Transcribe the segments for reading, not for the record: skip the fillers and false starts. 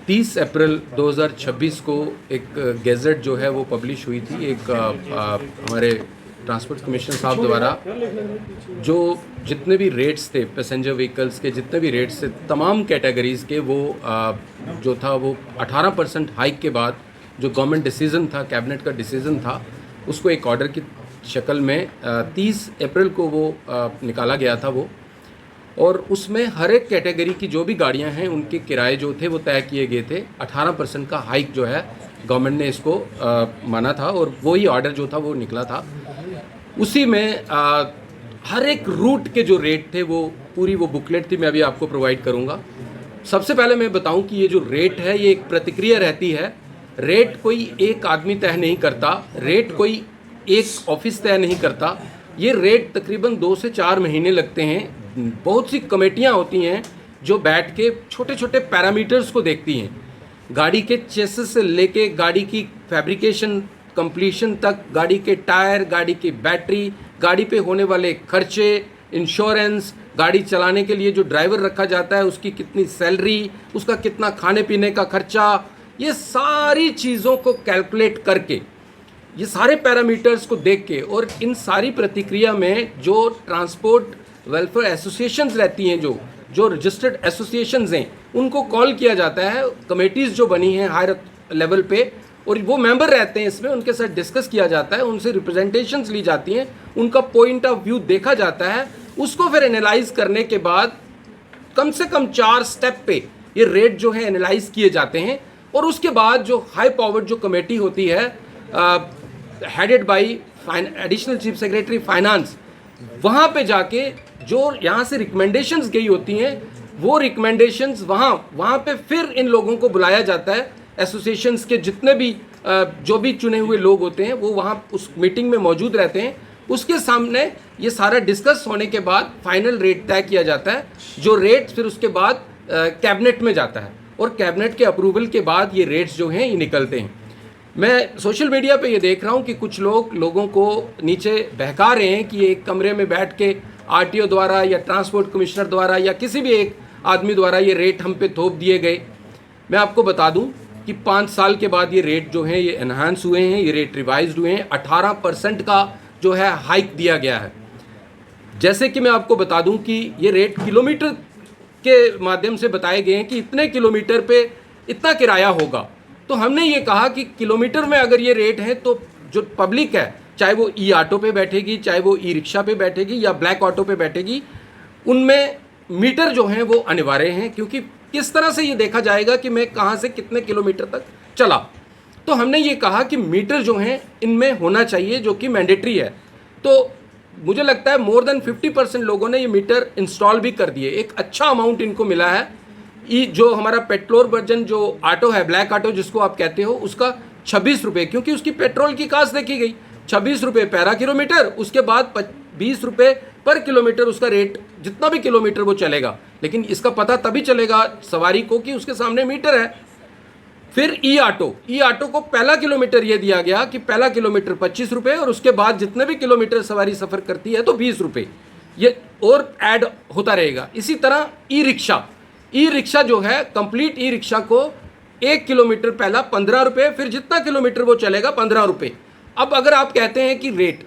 30 अप्रैल 2026 को एक गैजेट जो है वो पब्लिश हुई थी। एक हमारे ट्रांसपोर्ट कमिश्नर साहब द्वारा जो जितने भी रेट्स थे पैसेंजर व्हीकल्स के, जितने भी रेट्स थे तमाम कैटेगरीज़ के, वो जो था वो 18% हाइक के बाद जो गवर्नमेंट डिसीज़न था, कैबिनेट का डिसीज़न था, उसको एक ऑर्डर की शक्ल में 30 अप्रैल को वो निकाला गया था वो। और उसमें हर एक कैटेगरी की जो भी गाड़ियां हैं उनके किराए जो थे वो तय किए गए थे। 18% का हाइक जो है गवर्नमेंट ने इसको माना था और वही ऑर्डर जो था वो निकला था। उसी में हर एक रूट के जो रेट थे वो पूरी वो बुकलेट थी, मैं अभी आपको प्रोवाइड करूंगा। सबसे पहले मैं बताऊं कि ये जो रेट है ये एक प्रतिक्रिया रहती है। रेट कोई एक आदमी तय नहीं करता, रेट कोई एक ऑफिस तय नहीं करता। ये रेट तकरीबन 2 से 4 महीने लगते हैं। बहुत सी कमेटियां होती हैं जो बैठ के छोटे छोटे पैरामीटर्स को देखती हैं, गाड़ी के चेसिस से लेके गाड़ी की फैब्रिकेशन कंप्लीशन तक, गाड़ी के टायर, गाड़ी की बैटरी, गाड़ी पे होने वाले खर्चे, इंश्योरेंस, गाड़ी चलाने के लिए जो ड्राइवर रखा जाता है उसकी कितनी सैलरी, उसका कितना खाने पीने का खर्चा, ये सारी चीज़ों को कैलकुलेट करके, ये सारे पैरामीटर्स को देख के, और इन सारी प्रतिक्रिया में जो ट्रांसपोर्ट वेलफेयर एसोसिएशंस रहती हैं, जो रजिस्टर्ड एसोसिएशंस हैं, उनको कॉल किया जाता है। कमेटीज़ जो बनी हैं हायर लेवल पे, और वो मेंबर रहते हैं इसमें, उनके साथ डिस्कस किया जाता है, उनसे रिप्रेजेंटेशंस ली जाती हैं, उनका पॉइंट ऑफ व्यू देखा जाता है। उसको फिर एनालाइज करने के बाद कम से कम 4 स्टेप पे ये रेट जो है एनालाइज किए जाते हैं। और उसके बाद जो हाई पावर्ड जो कमेटी होती है headed by additional chief secretary finance, वहाँ पे जाके जो यहाँ से रिकमेंडेशंस गई होती हैं वो रिकमेंडेशंस वहाँ पे फिर इन लोगों को बुलाया जाता है। एसोसिएशंस के जितने भी जो भी चुने हुए लोग होते हैं वो वहाँ उस मीटिंग में मौजूद रहते हैं। उसके सामने ये सारा डिस्कस होने के बाद फाइनल रेट तय किया जाता है, जो रेट फिर उसके बाद कैबिनेट में जाता है, और कैबिनेट के अप्रूवल के बाद ये रेट्स जो हैं ये निकलते हैं। मैं सोशल मीडिया पे ये देख रहा हूँ कि कुछ लोगों को नीचे बहका रहे हैं कि एक कमरे में बैठ के आरटीओ द्वारा या ट्रांसपोर्ट कमिश्नर द्वारा या किसी भी एक आदमी द्वारा ये रेट हम पे थोप दिए गए। मैं आपको बता दूं कि 5 साल के बाद ये रेट जो हैं ये एनहांस हुए हैं, ये रेट रिवाइज्ड हुए हैं। 18% का जो है हाइक दिया गया है। जैसे कि मैं आपको बता दूं कि ये रेट किलोमीटर के माध्यम से बताए गए हैं कि इतने किलोमीटर पे इतना किराया होगा। तो हमने ये कहा कि किलोमीटर में अगर ये रेट है तो जो पब्लिक है, चाहे वो ई ऑटो पे बैठेगी, चाहे वो ई रिक्शा पे बैठेगी या ब्लैक ऑटो पे बैठेगी, उनमें मीटर जो हैं वो अनिवार्य हैं, क्योंकि किस तरह से ये देखा जाएगा कि मैं कहाँ से कितने किलोमीटर तक चला। तो हमने ये कहा कि मीटर जो हैं इनमें होना चाहिए, जो कि मैंडेटरी है। तो मुझे लगता है मोर देन 50% लोगों ने ये मीटर इंस्टॉल भी कर दिए। एक अच्छा अमाउंट इनको मिला है। जो हमारा पेट्रोल वर्जन जो ऑटो है, ब्लैक ऑटो जिसको आप कहते हो, उसका 26 रुपये, क्योंकि उसकी पेट्रोल की कास्ट देखी गई 26 रुपये पैरा किलोमीटर, उसके बाद 20 रुपये पर किलोमीटर उसका रेट, जितना भी किलोमीटर वो चलेगा। लेकिन इसका पता तभी चलेगा सवारी को कि उसके सामने मीटर है। फिर ई ऑटो को पहला किलोमीटर ये दिया गया कि पहला किलोमीटर 25 रुपये, और उसके बाद जितने भी किलोमीटर सवारी सफ़र करती है तो 20 रुपये, ये और ऐड होता रहेगा। इसी तरह ई रिक्शा जो है, कंप्लीट ई रिक्शा को 1 किलोमीटर पहला 15 रुपये, फिर जितना किलोमीटर वो चलेगा 15 रुपये। अब अगर आप कहते हैं कि रेट,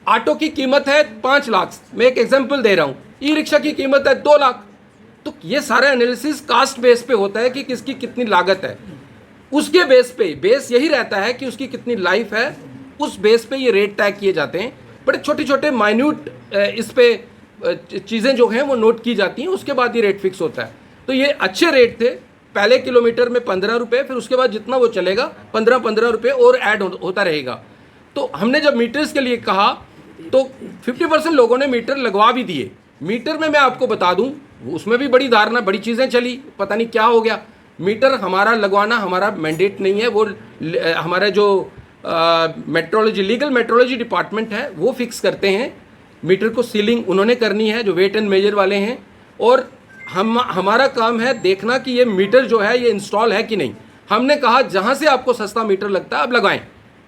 ऑटो की कीमत है 5 लाख, मैं एक एग्जांपल दे रहा हूँ, ई रिक्शा की कीमत है 2 लाख, तो ये सारा एनालिसिस कास्ट बेस पे होता है कि किसकी कितनी लागत है। उसके बेस यही रहता है कि उसकी कितनी लाइफ है, उस बेस पे ये रेट तय किए जाते हैं। बड़े छोटे छोटे माइन्यूट इस पे चीज़ें जो हैं वो नोट की जाती हैं, उसके बाद ये रेट फिक्स होता है। तो ये अच्छे रेट थे। पहले किलोमीटर में 15 रुपये, फिर उसके बाद जितना वो चलेगा 15 रुपये और ऐड होता रहेगा। तो हमने जब मीटर्स के लिए कहा तो 50% लोगों ने मीटर लगवा भी दिए। मीटर में मैं आपको बता दूं, उसमें भी बड़ी धारणा, बड़ी चीज़ें चली, पता नहीं क्या हो गया। मीटर हमारा लगवाना हमारा मैंडेट नहीं है, वो हमारा जो मेट्रोलॉजी, लीगल मेट्रोलॉजी डिपार्टमेंट है वो फिक्स करते हैं। मीटर को सीलिंग उन्होंने करनी है, जो वेट एंड मेजर वाले हैं, और हमारा काम है देखना कि ये मीटर जो है ये इंस्टॉल है कि नहीं। हमने कहा जहाँ से आपको सस्ता मीटर लगता है आप लगवाएं।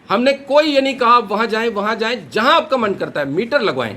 हमने कोई ये नहीं कहा वहाँ जाएं, जहाँ आपका मन करता है मीटर लगवाएं।